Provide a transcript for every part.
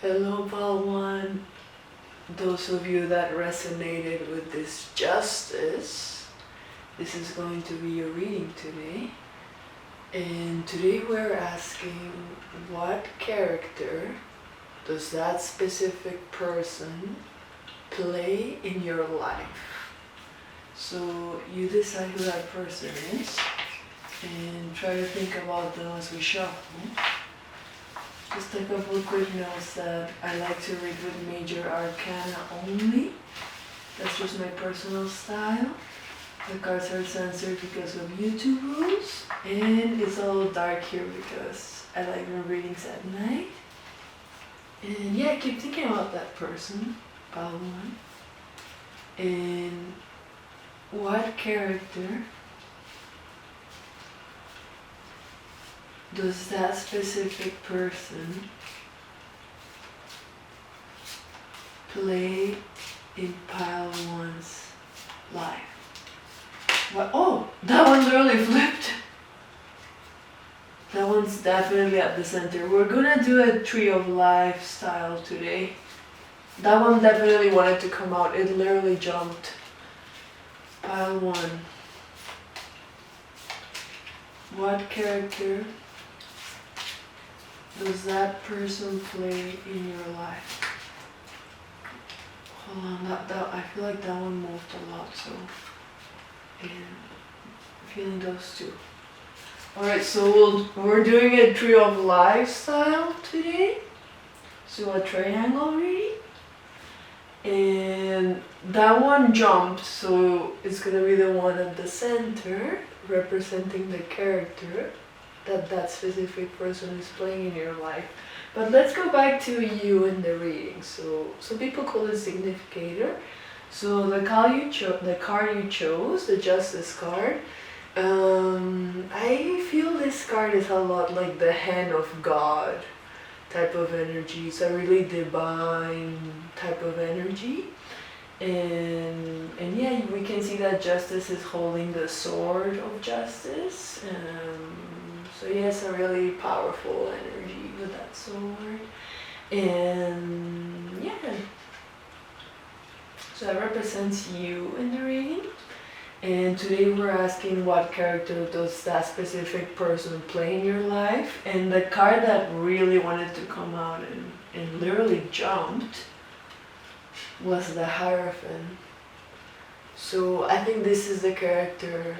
Hello, Palwan. Those of you that resonated with this justice, this is going to be your reading today. And today we're asking, what character does that specific person play in your life? So you decide who that person is and try to think about them as we shuffle. Just a couple of quick notes that I like to read with major arcana only. That's just my personal style. The cards are censored because of YouTube rules, and it's a little dark here because I like my readings at night. And yeah, keep thinking about that person, pile one. And what character does that specific person play in pile one's life? What? Oh, that one literally flipped. That one's definitely at the center. We're gonna do a tree of life style today. That one definitely wanted to come out. It literally jumped. Pile one. What character does that person play in your life? Hold on, I feel like that one moved a lot, so and I'm feeling those two. Alright, so we're doing a tree of life style today. So a triangle reading. And that one jumped, so it's gonna be the one at the center representing the character that specific person is playing in your life. But let's go back to you in the reading. So some people call it significator. So the card you chose, the Justice card, I feel this card is a lot like the hand of God type of energy. It's a really divine type of energy. And yeah, we can see that Justice is holding the sword of justice. So yeah, it's a really powerful energy with that sword. And yeah, so that represents you in the reading. And today we're asking, what character does that specific person play in your life? And the card that really wanted to come out and literally jumped was the Hierophant. So I think this is the character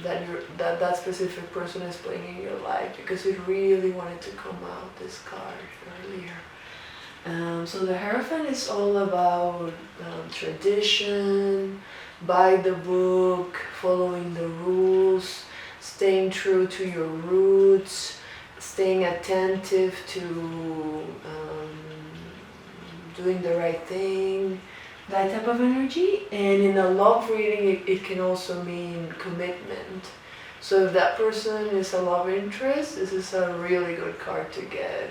that specific person is playing in your life, because it really wanted to come out, this card, earlier. So the Hierophant is all about tradition, by the book, following the rules, staying true to your roots, staying attentive to doing the right thing, that type of energy. And in a love reading, it can also mean commitment. So if that person is a love interest, this is a really good card to get.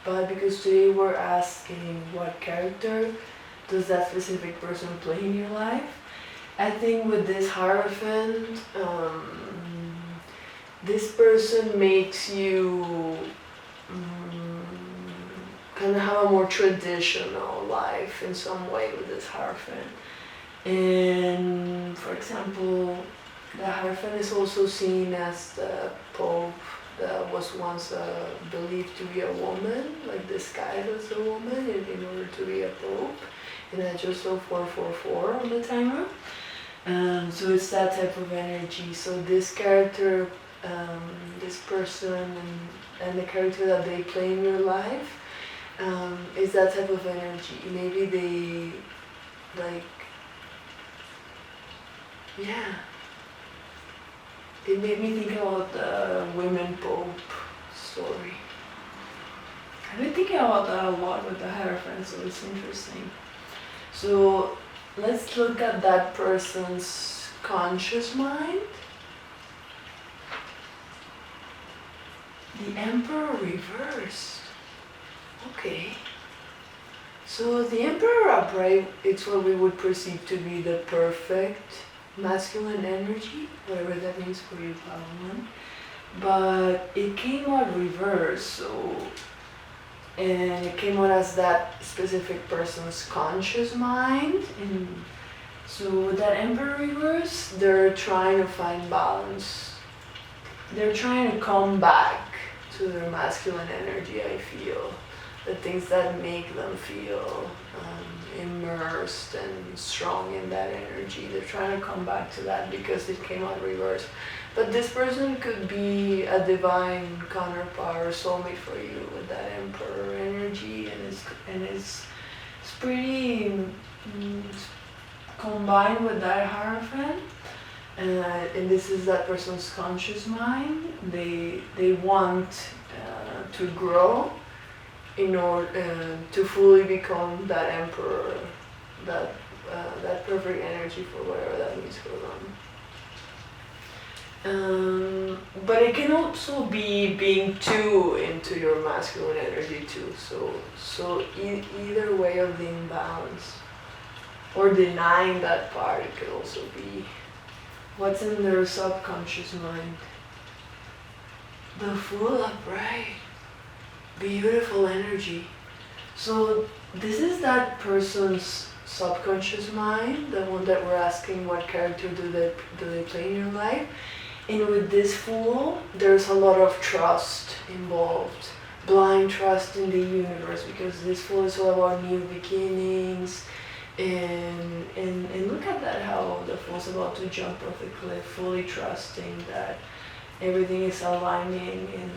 But because today we're asking, what character does that specific person play in your life? I think with this Hierophant, this person makes you kind of have a more traditional life in some way with this Hierophant. And for example, the Hierophant is also seen as the Pope that was once believed to be a woman, like disguised as a woman in order to be a Pope. And I just saw 444 on the timer. So it's that type of energy. So this character, this person, and the character that they play in your life, is that type of energy. Maybe they, like, yeah. It made me think about the women Pope story. I've been thinking about that a lot with the Hierophant, so it's interesting. So let's look at that person's conscious mind. The Emperor reversed. Okay. So the Emperor upright, it's what we would perceive to be the perfect masculine energy, whatever that means for you, Pawan. but it came out reverse. And it came out as that specific person's conscious mind. And so with that Emperor reverse, they're trying to find balance. They're trying to come back to their masculine energy, I feel. The things that make them feel immersed and strong in that energy. They're trying to come back to that because it came out reverse. But this person could be a divine counterpart or soulmate for you with that Emperor energy, and it's pretty combined with that Hierophant. And this is that person's conscious mind. They want to grow in order to fully become that Emperor, that perfect energy for whatever that means for them. But it can also be being too into your masculine energy too. So either way of the imbalance or denying that part, it could also be what's in their subconscious mind. The Fool upright, beautiful energy. So this is that person's subconscious mind, the one that we're asking what character do they play in your life. And with this Fool, there's a lot of trust involved, blind trust in the universe, because this Fool is all about new beginnings. And look at that, how the Fool's about to jump off the cliff, fully trusting that everything is aligning in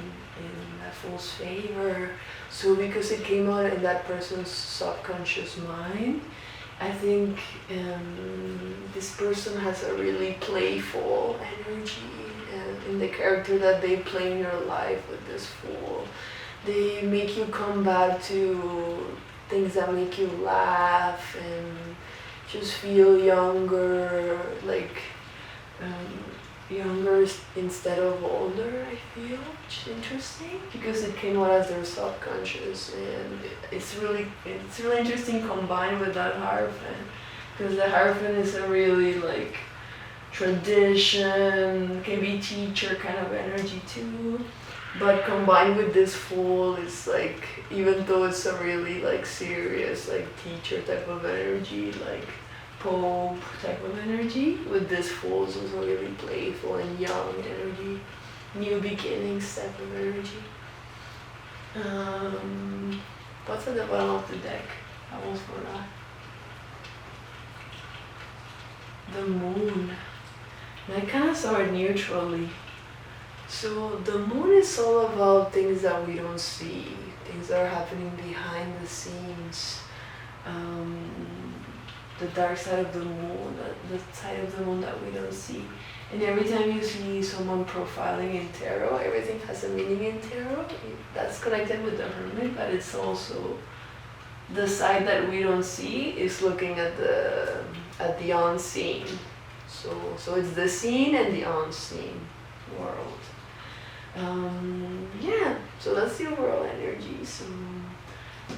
that Fool's favor. So because it came out in that person's subconscious mind, I think this person has a really playful energy in the character that they play in your life with this Fool. They make you come back to things that make you laugh and just feel younger, like younger instead of older, I feel, which is interesting because it came out as their subconscious, and it's really interesting combined with that Hierophant, because the Hierophant is a really like tradition, can be teacher kind of energy too. But combined with this Fool, it's like, even though it's a really like serious like teacher type of energy, like Pope type of energy, with this Fool is also really playful and young energy, new beginnings type of energy. What's at the bottom of the deck? I almost forgot. The Moon. And I kind of saw it neutrally. So the Moon is all about things that we don't see, things that are happening behind the scenes. The dark side of the Moon, the side of the Moon that we don't see. And every time you see someone profiling in tarot, everything has a meaning in tarot. That's connected with the Hermit, but it's also the side that we don't see is looking at the unseen. So it's the seen and the unseen world. Yeah, so that's the overall energy. So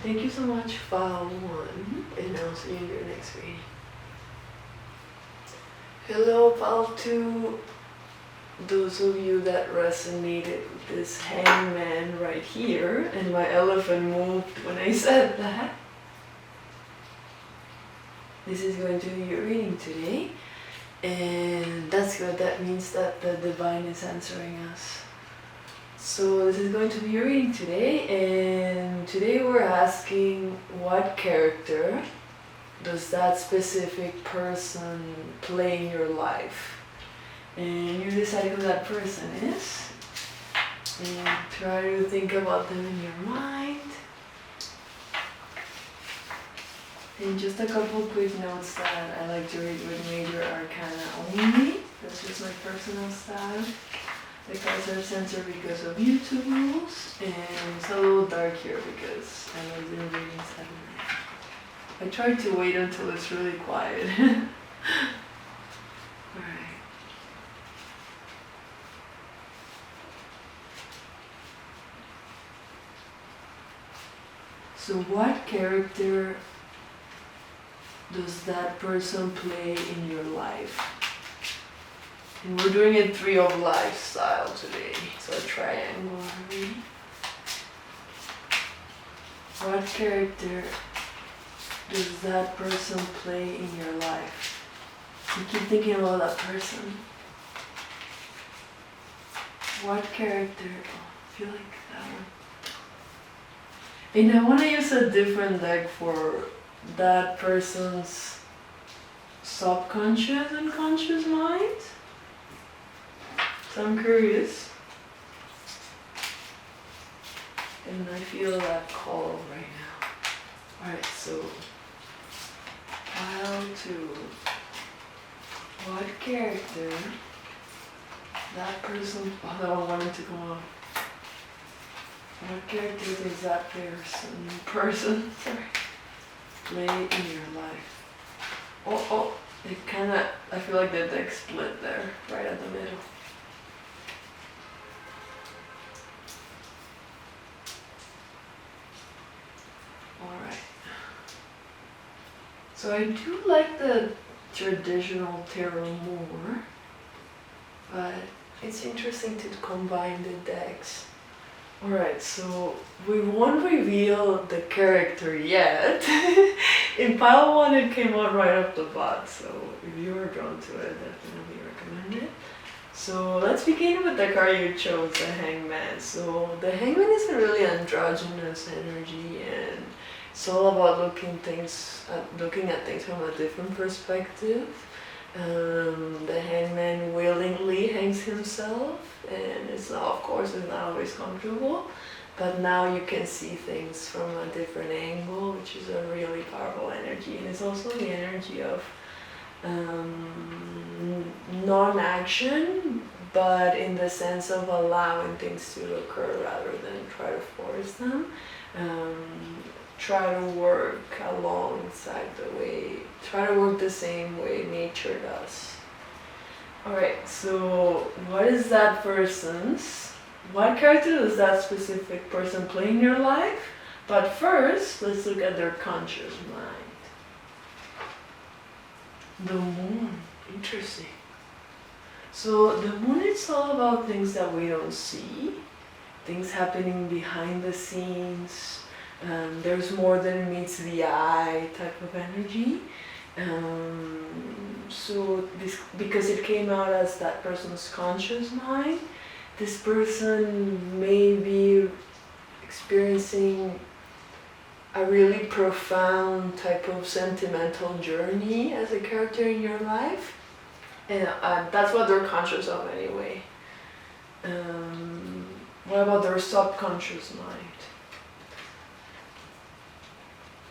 thank you so much, File 1, and I'll see you in your next reading. Hello, File 2. Those of you that resonated with this Hangman right here, and my elephant moved when I said that. This is going to be your reading today, and that's good. That means that the Divine is answering us. So this is going to be your reading today, and today we're asking what character does that specific person play in your life? And you decide who that person is, and try to think about them in your mind. And just a couple quick notes that I like to read with major arcana only. That's just my personal style. The cards are censored because of YouTube rules, and it's a little dark here because I was doing readings at night. I tried to wait until it's really quiet. Alright. So what character does that person play in your life? We're doing a tree of lifestyle today, so a triangle. What character does that person play in your life? You keep thinking about that person. What character? Oh, I feel like that one. And I want to use a different deck for that person's subconscious and conscious mind. So I'm curious. And I feel that call right now. Alright, so pile 2. What character that person, oh, that one wanted to go on. What character does that person play in your life? Oh, it kinda, I feel like the deck split there, right at the middle. Alright. So I do like the traditional tarot more, but it's interesting to combine the decks. Alright, so we won't reveal the character yet. In pile 1 it came out right off the bat, so if you were drawn to it, definitely recommend it. So let's begin with the card you chose, the Hangman. So the Hangman is a really androgynous energy, and it's all about looking at things from a different perspective. The Hangman willingly hangs himself, and it's not, of course, it's not always comfortable, but now you can see things from a different angle, which is a really powerful energy. And it's also the energy of non-action, but in the sense of allowing things to occur rather than try to force them. Try to work alongside try to work the same way nature does. Alright, so what character does that specific person play in your life? But first, let's look at their conscious mind. The Moon, interesting. So the Moon is all about things that we don't see, things happening behind the scenes. There's more than meets the eye type of energy. So because it came out as that person's conscious mind, this person may be experiencing a really profound type of sentimental journey as a character in your life. And that's what they're conscious of anyway. What about their subconscious mind?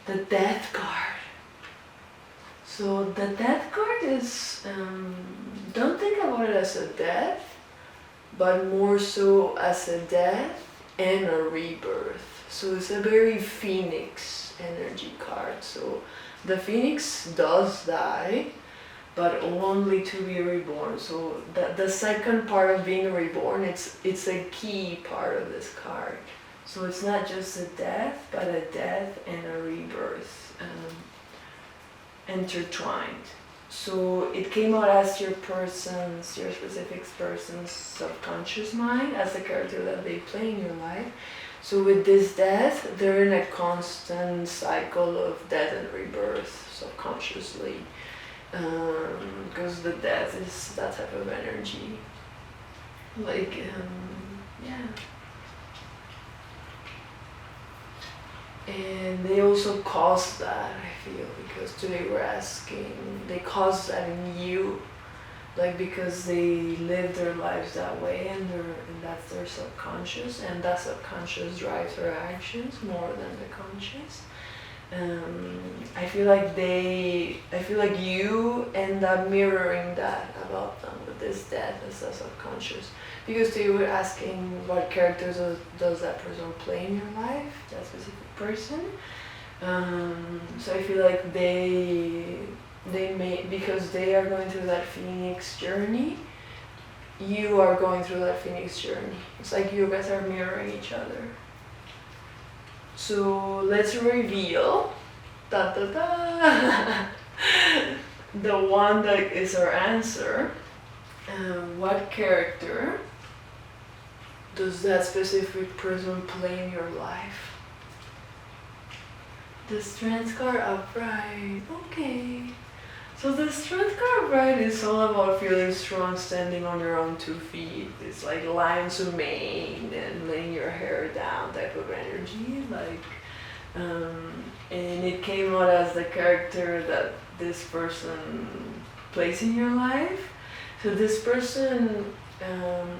The Death card. So the Death card is, don't think about it as a death, but more so as a death and a rebirth. So it's a very Phoenix energy card. So the Phoenix does die, but only to be reborn. So the second part of being reborn, it's a key part of this card. So it's not just a death, but a death and a rebirth intertwined. So it came out as your specific person's subconscious mind, as the character that they play in your life. So with this death, they're in a constant cycle of death and rebirth subconsciously. Because the death is that type of energy. And they also cause that, I feel, because today we're asking, they cause that in you, because they live their lives that way, and that's their subconscious, and that subconscious drives their actions more than the conscious. I feel like you end up mirroring that about them with this death as a subconscious. Because today we're asking what characters does that person play in your life, that specific person. So I feel like they may, because they are going through that Phoenix journey, you are going through that Phoenix journey. It's like you guys are mirroring each other. So let's reveal the one that is our answer. What character does that specific person play in your life? The Strength card upright. Okay. So the Strength card upright is all about feeling strong, standing on your own 2 feet. It's like lion's mane and laying your hair down type of energy. And it came out as the character that this person plays in your life. So this person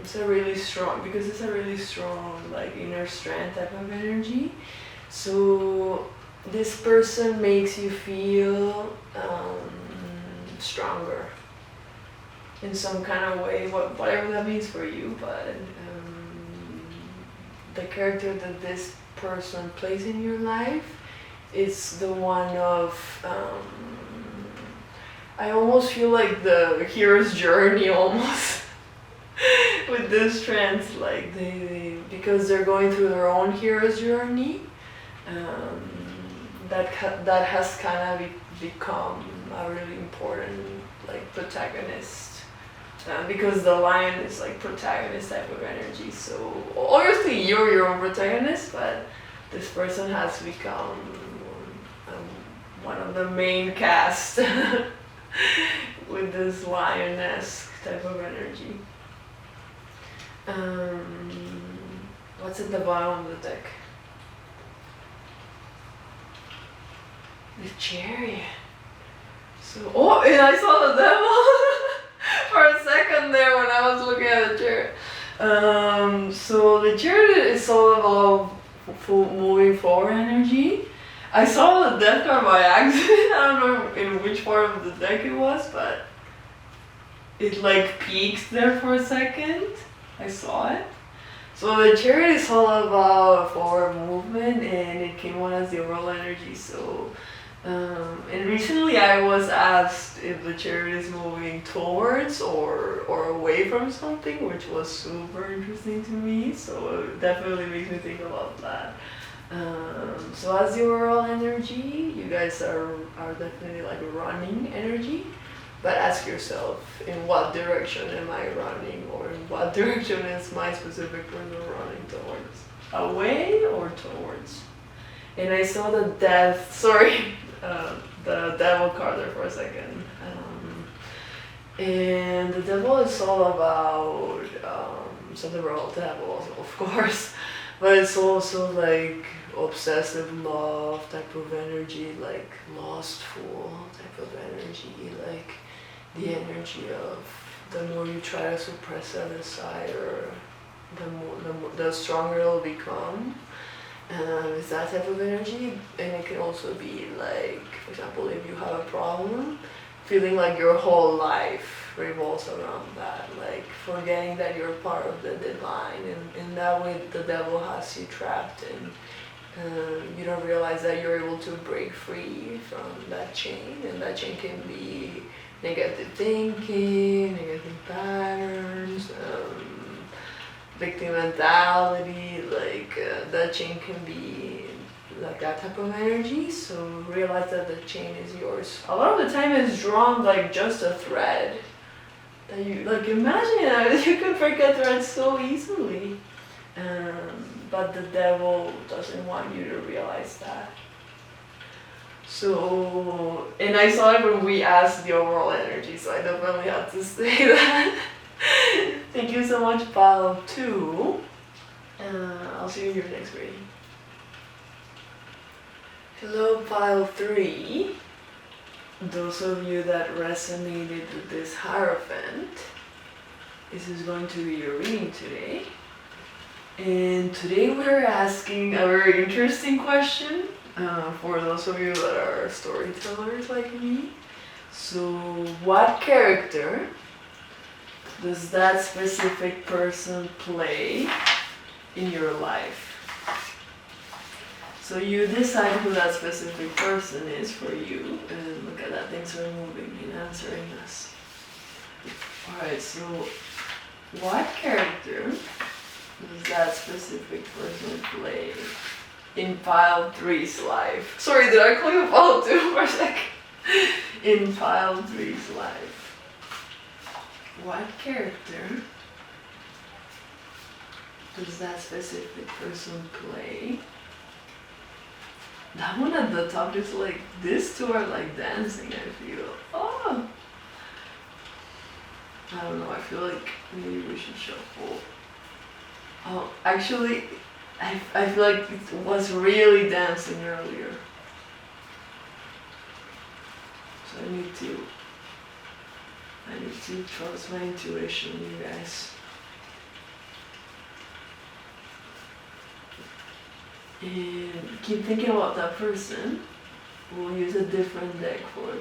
it's a really strong, because it's a really strong like inner strength type of energy. So this person makes you feel stronger in some kind of way, whatever that means for you. But the character that this person plays in your life is the one of I almost feel like the hero's journey almost with this trans, like they because they're going through their own hero's journey. That has kind of become a really important like protagonist, because the lion is like protagonist type of energy. So obviously you're your own protagonist, but this person has become one of the main cast with this lioness type of energy. What's at the bottom of the deck? The Chariot. So, and I saw the devil for a second there when I was looking at the Chariot. So the Chariot is all about moving forward energy. I saw the Death card by accident. I don't know in which part of the deck it was, but it like peaked there for a second. I saw it. So the Chariot is all about forward movement, and it came on as the overall energy. So, and recently I was asked if the Chariot is moving towards or away from something, which was super interesting to me. So it definitely makes me think about that. So as the overall energy, you guys are definitely like running energy. But ask yourself, in what direction am I running, or in what direction is my specific person running towards? Away or towards? And I saw the the devil card there for a second. And the devil is all about something about devils, of course, but it's also like obsessive love type of energy, like lustful type of energy, like the energy of the more you try to suppress a desire, the stronger it'll become. It's that type of energy. And it can also be like, for example, if you have a problem, feeling like your whole life revolves around that, like forgetting that you're part of the divine, and in that way the devil has you trapped, and you don't realize that you're able to break free from that chain. And that chain can be negative thinking, negative patterns, victim mentality, like that chain can be like that type of energy. So realize that the chain is yours. A lot of the time it's drawn like just a thread. That you like, imagine that you can break a thread so easily. But the devil doesn't want you to realize that. So, and I saw it when we asked the overall energy, so I definitely had to say that. Thank you so much, pile 2. I'll see you in your next reading. Hello, pile 3. Those of you that resonated with this Hierophant, this is going to be your reading today. And today we're asking a very interesting question for those of you that are storytellers like me. So, what character does that specific person play in your life? So you decide who that specific person is for you, and look at that, things are moving and answering us. Alright, so what character does that specific person play in pile 3's life? Sorry, did I call you pile 2 for a second? In pile 3's life. what character does that specific person play? That one at the top is like, these two are like dancing, I feel. Oh! I don't know, I feel like maybe we should shuffle. Oh, actually, I feel like it was really dancing earlier. So I need to trust my intuition, you guys. And keep thinking about that person. We'll use a different deck for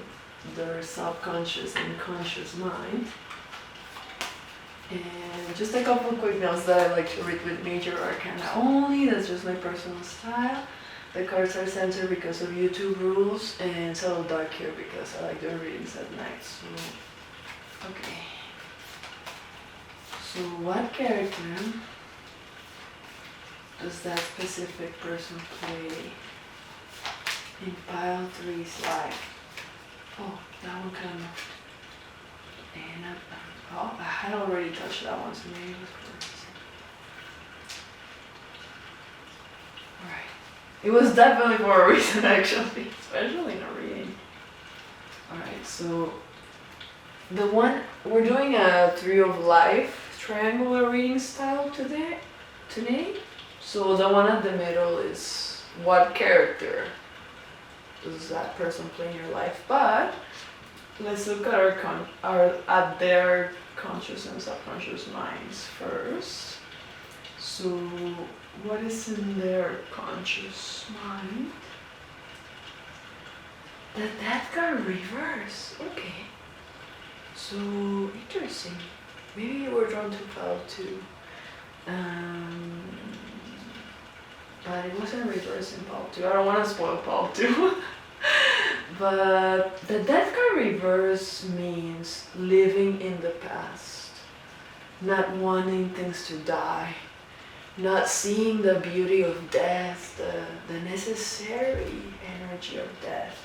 their subconscious and conscious mind. And just a couple of quick notes that I like to read with major arcana only. That's just my personal style. The cards are censored because of YouTube rules, and it's a little dark here because I like doing readings at night. So, okay. So what character does that specific person play in pile 3's life? Oh, that one kind of. And I had already touched that one, so maybe it was first. Alright. It was definitely for a reason, actually, especially in a reading. Alright, so the one, we're doing a Three of Life triangular reading style today. So the one at the middle is what character does that person play in your life? But let's look at their conscious and subconscious minds first. So what is in their conscious mind? That got reversed. Okay. So interesting. Maybe you were drawn to pile 2. But it wasn't reversed in pile 2. I don't want to spoil pile 2. But the death card reverse means living in the past, not wanting things to die, not seeing the beauty of death, the necessary energy of death.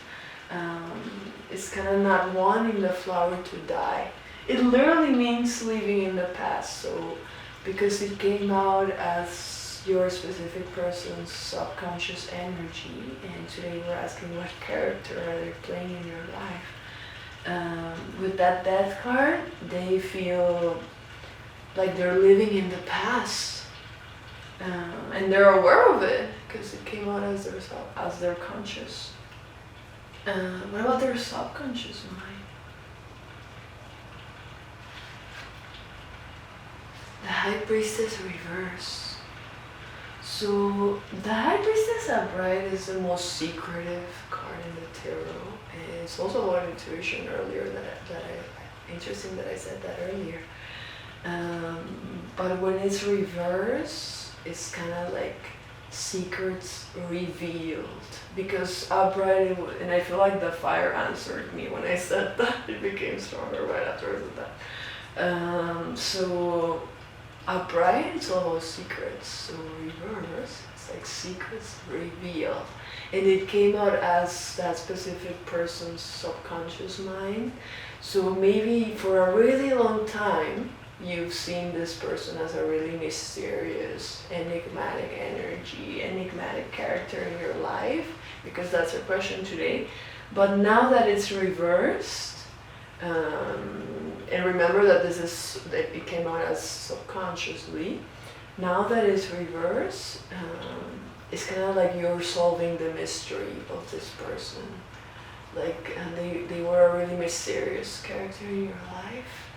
It's kind of not wanting the flower to die. It literally means living in the past. So because it came out as your specific person's subconscious energy, and today we're asking what character are they playing in your life. With that death card, they feel like they're living in the past, and they're aware of it because it came out as their conscious. What about their subconscious mind? The High Priestess reverse. So the High Priestess upright is the most secretive card in the tarot. And it's also about intuition earlier interesting that I said that earlier. But when it's reversed, it's kind of like secrets revealed. Because upright, and I feel like the fire answered me when I said that. It became stronger right after I said that. So upright, it's all about secrets. So reverse, it's like secrets revealed. And it came out as that specific person's subconscious mind. So maybe for a really long time, you've seen this person as a really mysterious, enigmatic energy, enigmatic character in your life, because that's our question today. But now that it's reversed, and remember that it came out as subconsciously. Now that it's reversed, it's kind of like you're solving the mystery of this person. Like they were a really mysterious character in your life,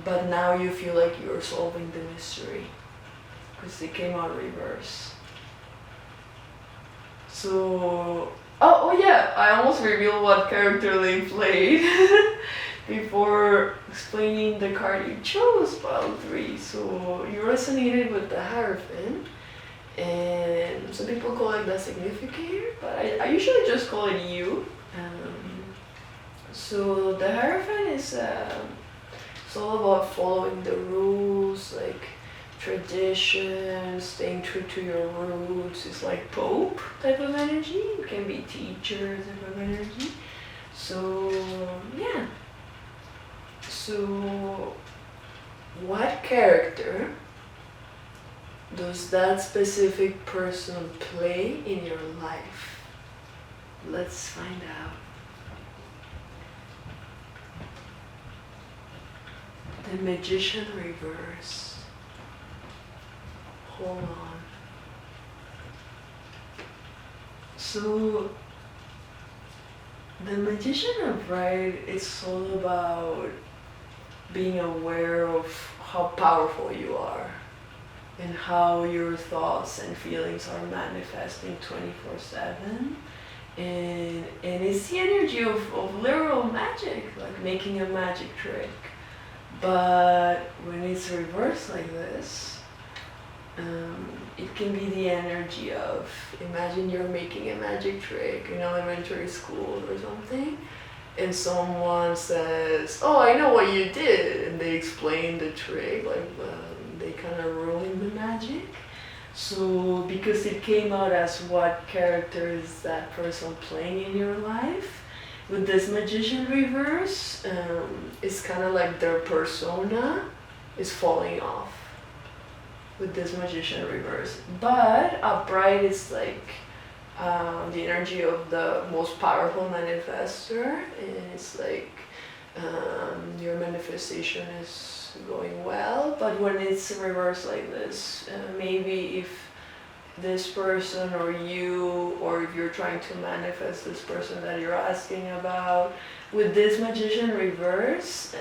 but now you feel like you're solving the mystery because they came out reverse. So, oh yeah, I almost revealed what character they played before explaining the card you chose, pile 3. So you resonated with the Hierophant, and some people call it the Significator, but I usually just call it you. So the Hierophant is it's all about following the rules, like tradition, staying true to your roots. It's like Pope type of energy. It can be teacher type of energy. So yeah. So, what character does that specific person play in your life? Let's find out. The Magician reverse. Hold on. So, the Magician of Right is all about being aware of how powerful you are and how your thoughts and feelings are manifesting 24/7. And it's the energy of literal magic, like making a magic trick. But when it's reversed like this, it can be the energy of, imagine you're making a magic trick in elementary school or something, and someone says, oh, I know what you did, and they explain the trick, like they kind of ruin the magic. So because it came out as what character is that person playing in your life, with this Magician reverse, it's kind of like their persona is falling off with this Magician reverse. But upright is like the energy of the most powerful manifestor, and it's like your manifestation is going well. But when it's reversed like this, maybe if this person or you, or if you're trying to manifest this person that you're asking about, with this Magician reverse,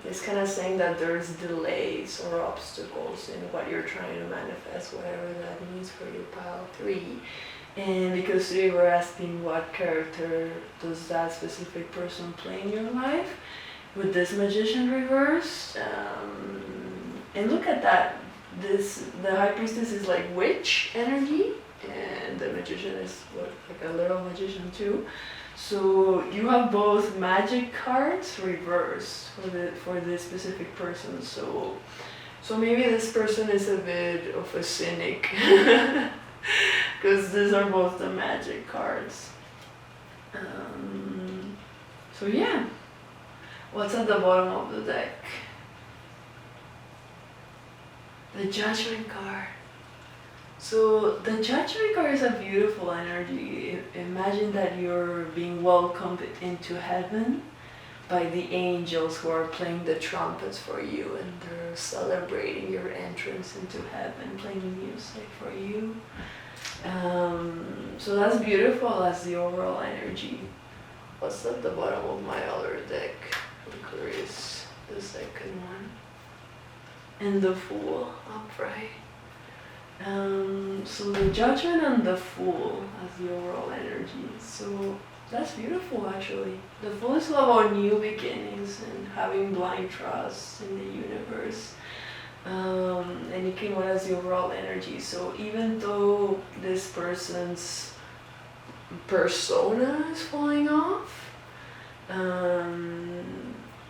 it's kind of saying that there's delays or obstacles in what you're trying to manifest, whatever that means for you, pile 3. And because today we're asking what character does that specific person play in your life, with this Magician reverse, and look at that. The High Priestess is like witch energy, and the Magician is like a little magician too. So you have both magic cards reversed for this specific person. So maybe this person is a bit of a cynic, because these are both the magic cards. So yeah, what's at the bottom of the deck? The Judgment card. So the Judgment card is a beautiful energy. Imagine that you're being welcomed into heaven by the angels who are playing the trumpets for you, and they're celebrating your entrance into heaven, playing music for you. So that's beautiful as the overall energy. What's at the bottom of my other deck? Aquarius, the second one. And the Fool upright. So the Judgment and the Fool as the overall energy. So that's beautiful actually. The Fool is all about new beginnings and having blind trust in the universe. And it came out as the overall energy. So even though this person's persona is falling off,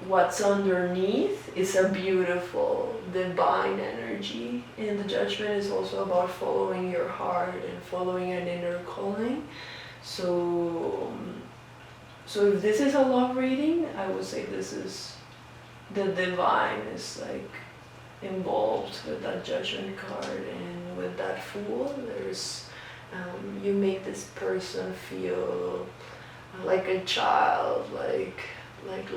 what's underneath is a beautiful divine energy. And the Judgment is also about following your heart and following an inner calling. So if this is a love reading, I would say this is the divine is like involved with that Judgment card, and with that Fool there's you make this person feel like a child, like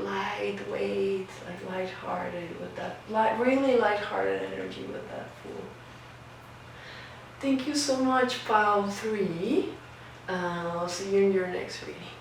lightweight, like lighthearted, with that really lighthearted energy with that Fool. Thank you so much, pile 3. I'll see you in your next reading.